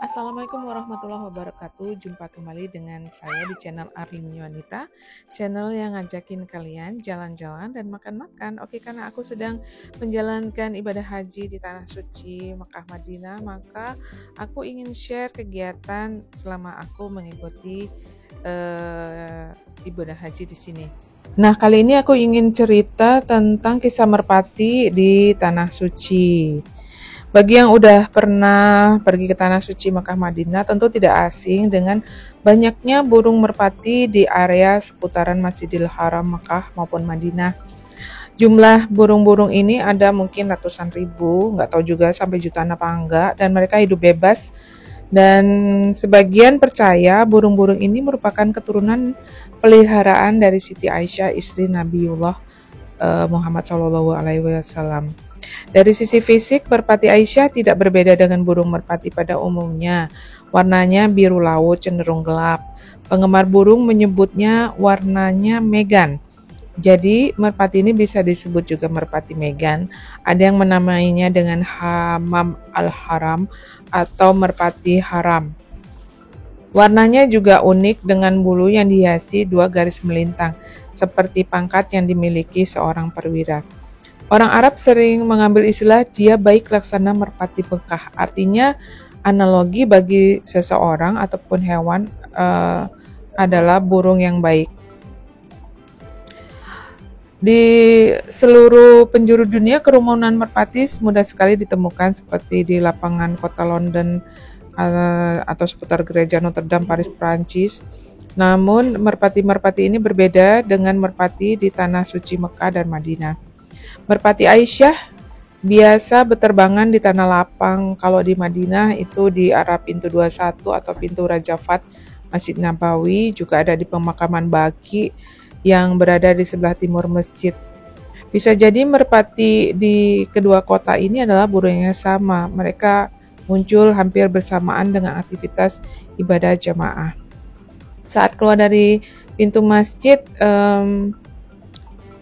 Assalamualaikum warahmatullahi wabarakatuh. Jumpa kembali dengan saya di channel Arini Wanita, channel yang ngajakin kalian jalan-jalan dan makan-makan. Oke, karena aku sedang menjalankan ibadah haji di Tanah Suci Mekah Madinah, maka aku ingin share kegiatan selama aku mengikuti ibadah haji di sini. Nah, kali ini aku ingin cerita tentang kisah merpati di Tanah Suci. Bagi yang udah pernah pergi ke Tanah Suci Mekah Madinah, tentu tidak asing dengan banyaknya burung merpati di area seputaran Masjidil Haram Mekah maupun Madinah. Jumlah burung-burung ini ada mungkin ratusan ribu, nggak tahu juga sampai jutaan apa enggak, dan mereka hidup bebas. Dan sebagian percaya burung-burung ini merupakan keturunan peliharaan dari Siti Aisyah, istri Nabiullah Muhammad SAW. Dari sisi fisik, merpati Aisyah tidak berbeda dengan burung merpati pada umumnya. Warnanya biru laut cenderung gelap. Penggemar burung menyebutnya warnanya megan. Jadi, merpati ini bisa disebut juga merpati megan. Ada yang menamainya dengan hamam al-haram atau merpati haram. Warnanya juga unik dengan bulu yang dihiasi dua garis melintang, seperti pangkat yang dimiliki seorang perwira. Orang Arab sering mengambil istilah dia baik laksana merpati Mekah, artinya analogi bagi seseorang ataupun hewan adalah burung yang baik. Di seluruh penjuru dunia, kerumunan merpati mudah sekali ditemukan seperti di lapangan kota London atau seputar gereja Notre Dame, Paris, Prancis. Namun, merpati-merpati ini berbeda dengan merpati di Tanah Suci Mekah dan Madinah. Merpati Aisyah biasa berterbangan di tanah lapang. Kalau di Madinah itu di arah pintu 21 atau pintu Raja Fat Masjid Nabawi, juga ada di pemakaman Baqi yang berada di sebelah timur masjid. Bisa jadi merpati di kedua kota ini adalah burung yang sama. Mereka muncul hampir bersamaan dengan aktivitas ibadah jamaah. Saat keluar dari pintu masjid,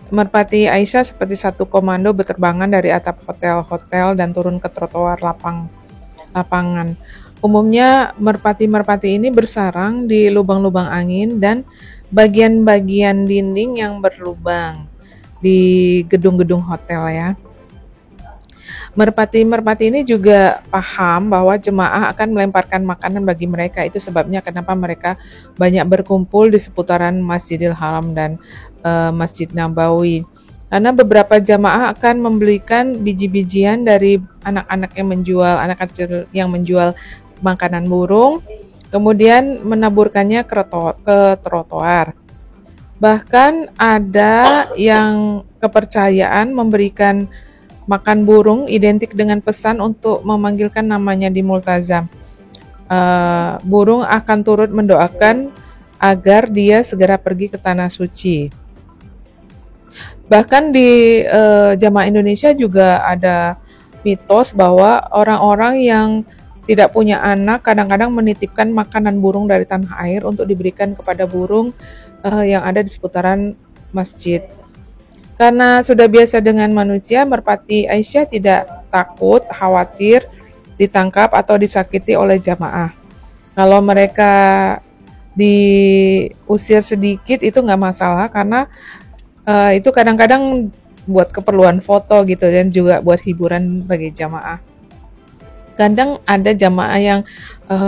merpati Aisyah seperti satu komando berterbangan dari atap hotel-hotel dan turun ke trotoar lapangan. Umumnya merpati-merpati ini bersarang di lubang-lubang angin dan bagian-bagian dinding yang berlubang di gedung-gedung hotel ya. Merpati-merpati ini juga paham bahwa jemaah akan melemparkan makanan bagi mereka. Itu sebabnya kenapa mereka banyak berkumpul di seputaran Masjidil Haram dan Masjid Nabawi. Karena beberapa jamaah akan membelikan biji-bijian dari anak-anak anak kecil yang menjual makanan burung, kemudian menaburkannya ke trotoar. Bahkan ada yang kepercayaan memberikan makan burung identik dengan pesan untuk memanggilkan namanya di multazam. Burung akan turut mendoakan agar dia segera pergi ke tanah suci. Bahkan di jamaah Indonesia juga ada mitos bahwa orang-orang yang tidak punya anak kadang-kadang menitipkan makanan burung dari tanah air untuk diberikan kepada burung yang ada di seputaran masjid. Karena sudah biasa dengan manusia, merpati Aisyah tidak takut, khawatir ditangkap atau disakiti oleh jamaah. Kalau mereka diusir sedikit itu nggak masalah, karena itu kadang-kadang buat keperluan foto gitu dan juga buat hiburan bagi jamaah. Kadang ada jamaah yang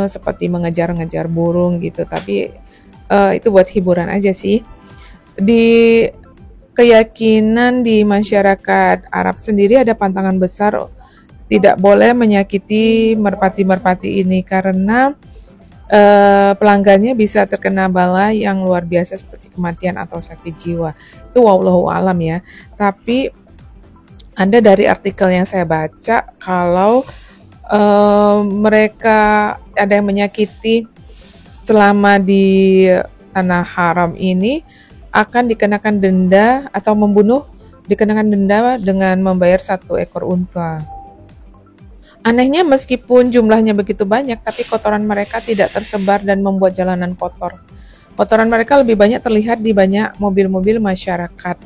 seperti mengejar-ngejar burung gitu, tapi itu buat hiburan aja sih. Di keyakinan di masyarakat Arab sendiri ada pantangan besar tidak boleh menyakiti merpati-merpati ini karena pelanggannya bisa terkena bala yang luar biasa seperti kematian atau sakit jiwa. Itu wallahu alam ya. Tapi ada dari artikel yang saya baca kalau mereka ada yang menyakiti selama di tanah haram ini akan dikenakan denda atau membunuh dikenakan denda dengan membayar 1 ekor unta. Anehnya meskipun jumlahnya begitu banyak, tapi kotoran mereka tidak tersebar dan membuat jalanan kotor. Kotoran mereka lebih banyak terlihat di banyak mobil-mobil masyarakat.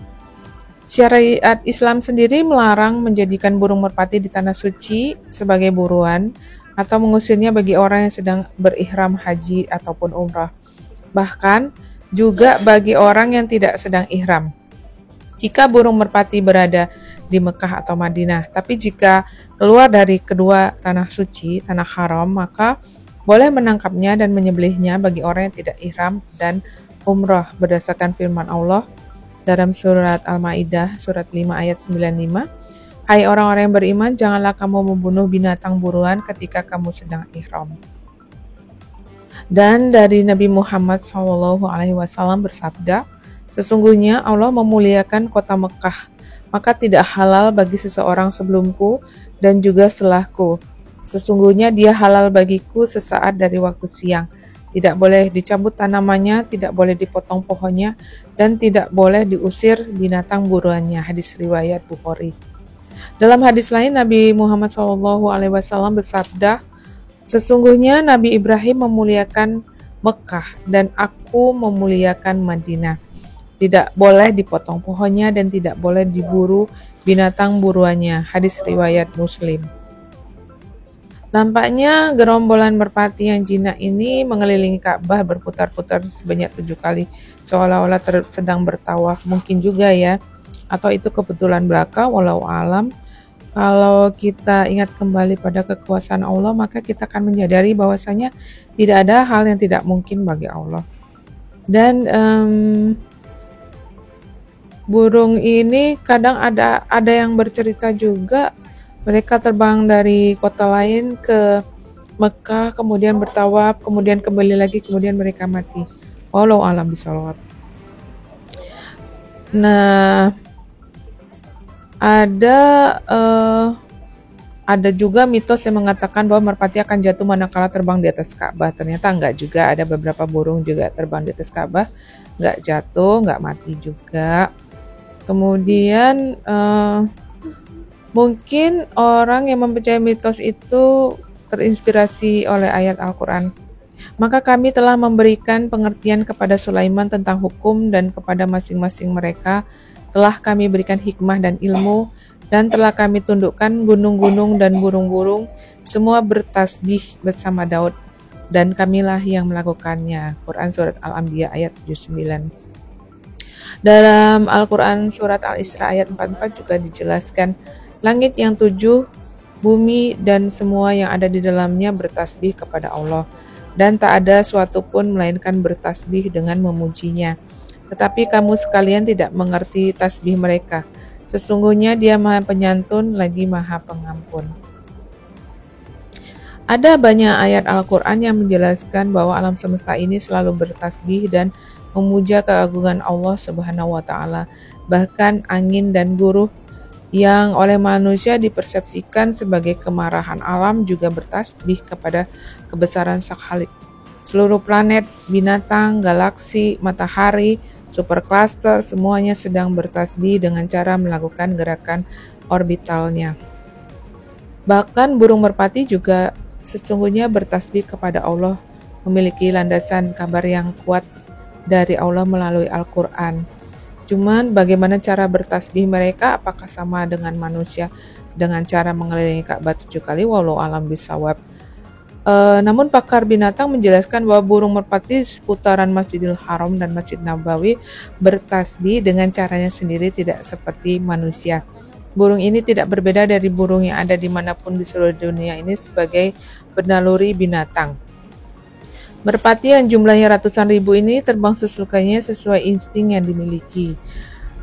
Syariat Islam sendiri melarang menjadikan burung merpati di tanah suci sebagai buruan. atau mengusirnya bagi orang yang sedang berihram haji ataupun umrah. Bahkan juga bagi orang yang tidak sedang ihram. Jika burung merpati berada di Mekah atau Madinah, tapi jika keluar dari kedua tanah suci, tanah haram, maka boleh menangkapnya dan menyembelihnya bagi orang yang tidak ihram dan umrah berdasarkan firman Allah dalam surat Al-Maidah surat 5 ayat 95. Hai orang-orang yang beriman, janganlah kamu membunuh binatang buruan ketika kamu sedang ihram. Dan dari Nabi Muhammad SAW bersabda, sesungguhnya Allah memuliakan kota Mekah, maka tidak halal bagi seseorang sebelumku dan juga setelahku. Sesungguhnya dia halal bagiku sesaat dari waktu siang. Tidak boleh dicabut tanamannya, tidak boleh dipotong pohonnya, dan tidak boleh diusir binatang buruannya. Hadis riwayat Bukhari. Dalam hadis lain, Nabi Muhammad SAW bersabda, sesungguhnya Nabi Ibrahim memuliakan Mekah dan aku memuliakan Madinah. Tidak boleh dipotong pohonnya dan tidak boleh diburu binatang buruannya. Hadis riwayat Muslim. Nampaknya gerombolan merpati yang jinak ini mengelilingi Ka'bah berputar-putar sebanyak 7 kali, seolah-olah sedang bertawaf. Mungkin juga ya, atau itu kebetulan belaka, walau alam. Kalau kita ingat kembali pada kekuasaan Allah, maka kita akan menyadari bahwasanya tidak ada hal yang tidak mungkin bagi Allah. Dan burung ini kadang ada yang bercerita juga, mereka terbang dari kota lain ke Mekah, kemudian bertawaf, kemudian kembali lagi, kemudian mereka mati. Wallahu a'lam bishawab. Nah, ada juga mitos yang mengatakan bahwa merpati akan jatuh manakala terbang di atas Ka'bah. Ternyata enggak juga, ada beberapa burung juga terbang di atas Ka'bah, enggak jatuh, enggak mati juga. Kemudian mungkin orang yang mempercayai mitos itu terinspirasi oleh ayat Al-Quran. Maka kami telah memberikan pengertian kepada Sulaiman tentang hukum dan kepada masing-masing mereka telah kami berikan hikmah dan ilmu dan telah kami tundukkan gunung-gunung dan burung-burung semua bertasbih bersama Daud dan kamilah yang melakukannya. Quran Surat Al-Anbiya ayat 79. Dalam Al-Quran Surat Al-Isra ayat 44 juga dijelaskan, langit yang 7, bumi dan semua yang ada di dalamnya bertasbih kepada Allah, dan tak ada suatu pun melainkan bertasbih dengan memujinya. Tetapi kamu sekalian tidak mengerti tasbih mereka. Sesungguhnya Dia Maha Penyantun lagi Maha Pengampun. Ada banyak ayat Al-Quran yang menjelaskan bahwa alam semesta ini selalu bertasbih dan memuja keagungan Allah Subhanahu wa Ta'ala. Bahkan angin dan buruh yang oleh manusia dipersepsikan sebagai kemarahan alam juga bertasbih kepada kebesaran Sang Khalik. Seluruh planet, binatang, galaksi, matahari, supercluster, semuanya sedang bertasbih dengan cara melakukan gerakan orbitalnya. Bahkan burung merpati juga sesungguhnya bertasbih kepada Allah, memiliki landasan kabar yang kuat dari Allah melalui Al-Quran. Cuman bagaimana cara bertasbih mereka, apakah sama dengan manusia dengan cara mengelilingi Ka'bah 7 kali? Wallahu a'lam bishawab. Namun pakar binatang menjelaskan bahwa burung merpati seputaran Masjidil Haram dan Masjid Nabawi bertasbih dengan caranya sendiri, tidak seperti manusia. Burung ini tidak berbeda dari burung yang ada dimanapun di seluruh dunia ini sebagai penaluri binatang. Merpati yang jumlahnya ratusan ribu ini terbang sesukanya sesuai insting yang dimiliki.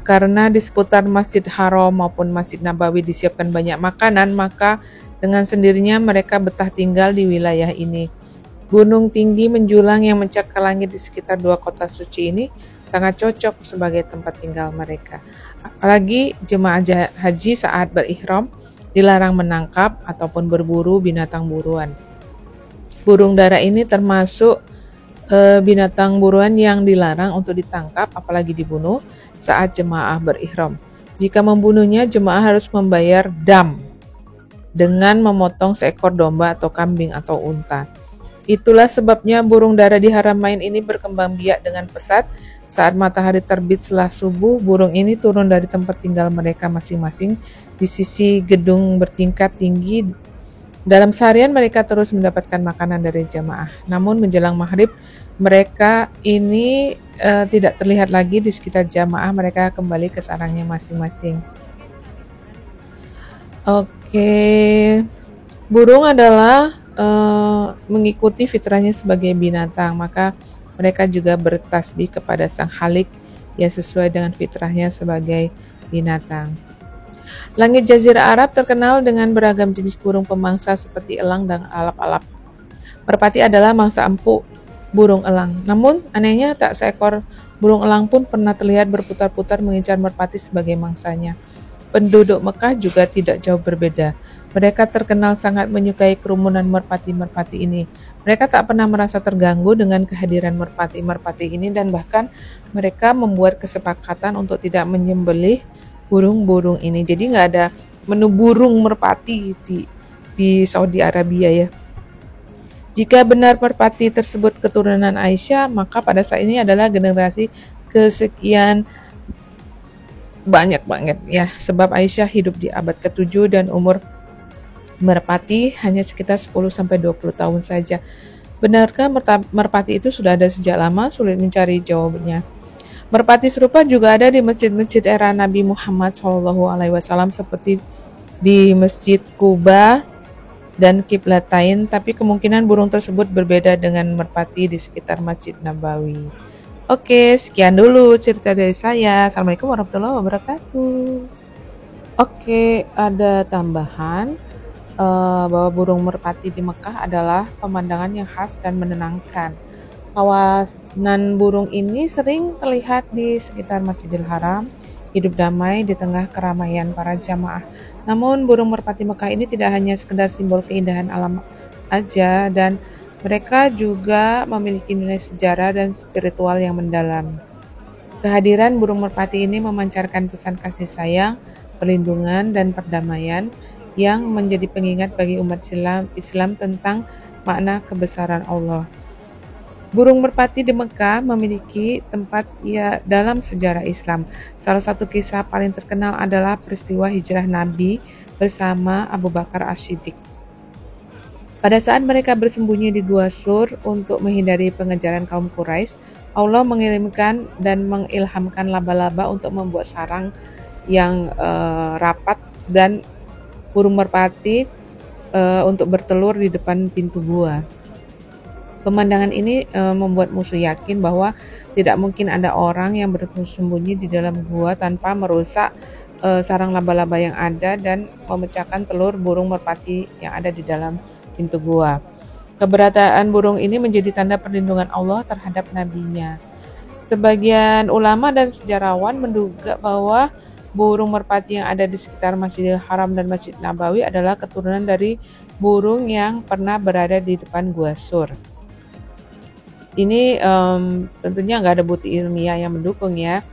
Karena di seputar Masjid Haram maupun Masjid Nabawi disiapkan banyak makanan, maka dengan sendirinya mereka betah tinggal di wilayah ini. Gunung tinggi menjulang yang mencakar langit di sekitar 2 kota suci ini sangat cocok sebagai tempat tinggal mereka. Apalagi jemaah haji saat berihram dilarang menangkap ataupun berburu binatang buruan. Burung dara ini termasuk binatang buruan yang dilarang untuk ditangkap apalagi dibunuh saat jemaah berihram. Jika membunuhnya, jemaah harus membayar dam dengan memotong seekor domba atau kambing atau unta. Itulah sebabnya burung dara di Haramain ini berkembang biak dengan pesat. Saat matahari terbit setelah subuh, burung ini turun dari tempat tinggal mereka masing-masing di sisi gedung bertingkat tinggi Dalam seharian mereka terus mendapatkan makanan dari jamaah. Namun menjelang maghrib mereka ini tidak terlihat lagi di sekitar jamaah. Mereka kembali ke sarangnya masing-masing. Oke, burung adalah mengikuti fitrahnya sebagai binatang, maka mereka juga bertasbih kepada Sang Khalik yang sesuai dengan fitrahnya sebagai binatang. Langit Jazirah Arab terkenal dengan beragam jenis burung pemangsa seperti elang dan alap-alap. Merpati adalah mangsa empuk burung elang. Namun, anehnya tak seekor burung elang pun pernah terlihat berputar-putar mengincar merpati sebagai mangsanya. Penduduk Mekah juga tidak jauh berbeda. Mereka terkenal sangat menyukai kerumunan merpati-merpati ini. Mereka tak pernah merasa terganggu dengan kehadiran merpati-merpati ini dan bahkan mereka membuat kesepakatan untuk tidak menyembelih burung-burung ini. Jadi nggak ada menu burung merpati di Saudi Arabia ya. Jika benar merpati tersebut keturunan Aisyah, maka pada saat ini adalah generasi kesekian banyak banget ya, sebab Aisyah hidup di abad ke-7 dan umur merpati hanya sekitar 10-20 tahun saja. Benarkah merpati itu sudah ada sejak lama? Sulit mencari jawabannya. Merpati serupa juga ada di masjid-masjid era Nabi Muhammad SAW seperti di Masjid Kuba dan Qiblatain, tapi kemungkinan burung tersebut berbeda dengan merpati di sekitar Masjid Nabawi. Oke, sekian dulu cerita dari saya. Assalamualaikum warahmatullahi wabarakatuh. Oke, ada tambahan bahwa burung merpati di Mekah adalah pemandangan yang khas dan menenangkan. Kawanan burung ini sering terlihat di sekitar Masjidil Haram, hidup damai di tengah keramaian para jamaah. Namun burung merpati Mekah ini tidak hanya sekedar simbol keindahan alam aja, dan mereka juga memiliki nilai sejarah dan spiritual yang mendalam. Kehadiran burung merpati ini memancarkan pesan kasih sayang, perlindungan, dan perdamaian yang menjadi pengingat bagi umat Islam tentang makna kebesaran Allah. Burung merpati di Mekah memiliki tempat dalam sejarah Islam. Salah satu kisah paling terkenal adalah peristiwa hijrah Nabi bersama Abu Bakar As-Siddiq. Pada saat mereka bersembunyi di Gua Sur untuk menghindari pengejaran kaum Quraisy, Allah mengirimkan dan mengilhamkan laba-laba untuk membuat sarang yang rapat dan burung merpati untuk bertelur di depan pintu gua. Pemandangan ini membuat musuh yakin bahwa tidak mungkin ada orang yang bersembunyi di dalam gua tanpa merusak sarang laba-laba yang ada dan memecahkan telur burung merpati yang ada di dalam pintu gua. Keberadaan burung ini menjadi tanda perlindungan Allah terhadap nabinya. Sebagian ulama dan sejarawan menduga bahwa burung merpati yang ada di sekitar Masjidil Haram dan Masjid Nabawi adalah keturunan dari burung yang pernah berada di depan Gua Sur. Ini tentunya nggak ada bukti ilmiah yang mendukung ya.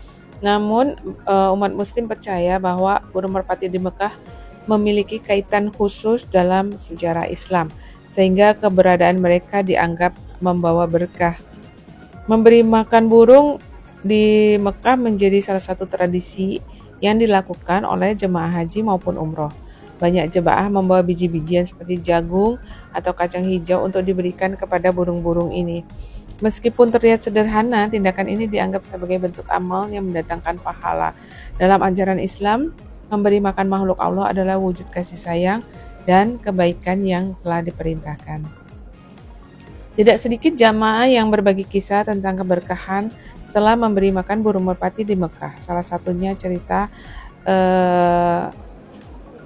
Namun umat muslim percaya bahwa burung merpati di Mekah memiliki kaitan khusus dalam sejarah Islam, sehingga keberadaan mereka dianggap membawa berkah. Memberi makan burung di Mekah menjadi salah satu tradisi yang dilakukan oleh jemaah haji maupun umroh. Banyak jemaah membawa biji-bijian seperti jagung atau kacang hijau untuk diberikan kepada burung-burung ini. Meskipun terlihat sederhana, tindakan ini dianggap sebagai bentuk amal yang mendatangkan pahala. Dalam ajaran Islam, memberi makan makhluk Allah adalah wujud kasih sayang dan kebaikan yang telah diperintahkan. Tidak sedikit jamaah yang berbagi kisah tentang keberkahan telah memberi makan burung merpati di Mekah. Salah satunya cerita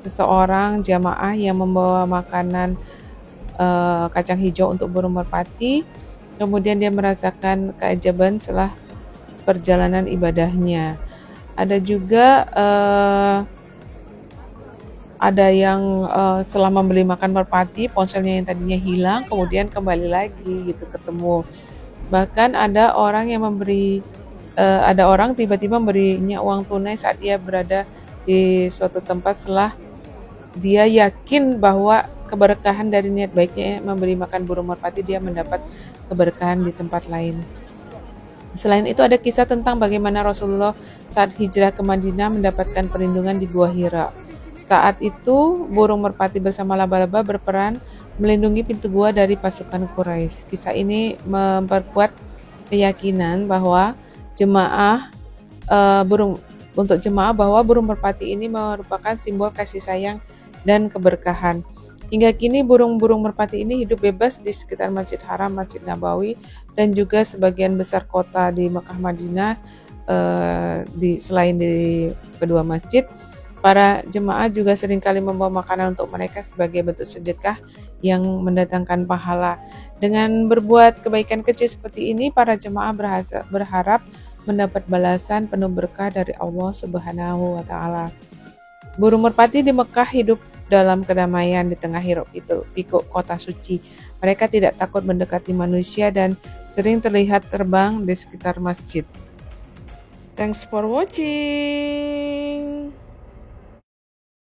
seseorang jamaah yang membawa makanan kacang hijau untuk burung merpati. Kemudian dia merasakan keajaban setelah perjalanan ibadahnya. Ada juga ada yang setelah membeli makan merpati, ponselnya yang tadinya hilang, kemudian kembali lagi gitu ketemu. Bahkan ada orang yang ada orang tiba-tiba memberinya uang tunai saat dia berada di suatu tempat setelah dia yakin bahwa keberkahan dari niat baiknya memberi makan burung merpati, dia mendapat keberkahan di tempat lain. Selain itu ada kisah tentang bagaimana Rasulullah saat hijrah ke Madinah mendapatkan perlindungan di Gua Hira. Saat itu, burung merpati bersama laba-laba berperan melindungi pintu gua dari pasukan Quraisy. Kisah ini memperkuat keyakinan bahwa jemaah burung untuk jemaah bahwa burung merpati ini merupakan simbol kasih sayang dan keberkahan. Hingga kini burung-burung merpati ini hidup bebas di sekitar Masjid Haram, Masjid Nabawi, dan juga sebagian besar kota di Makkah Madinah. Selain di kedua masjid, para jemaah juga seringkali membawa makanan untuk mereka sebagai bentuk sedekah yang mendatangkan pahala. Dengan berbuat kebaikan kecil seperti ini, para jemaah berharap mendapat balasan penuh berkah dari Allah Subhanahu wa Ta'ala. Burung merpati di Mekah hidup dalam kedamaian di tengah hiruk-pikuk kota suci. Mereka tidak takut mendekati manusia dan sering terlihat terbang di sekitar masjid. Thanks for watching.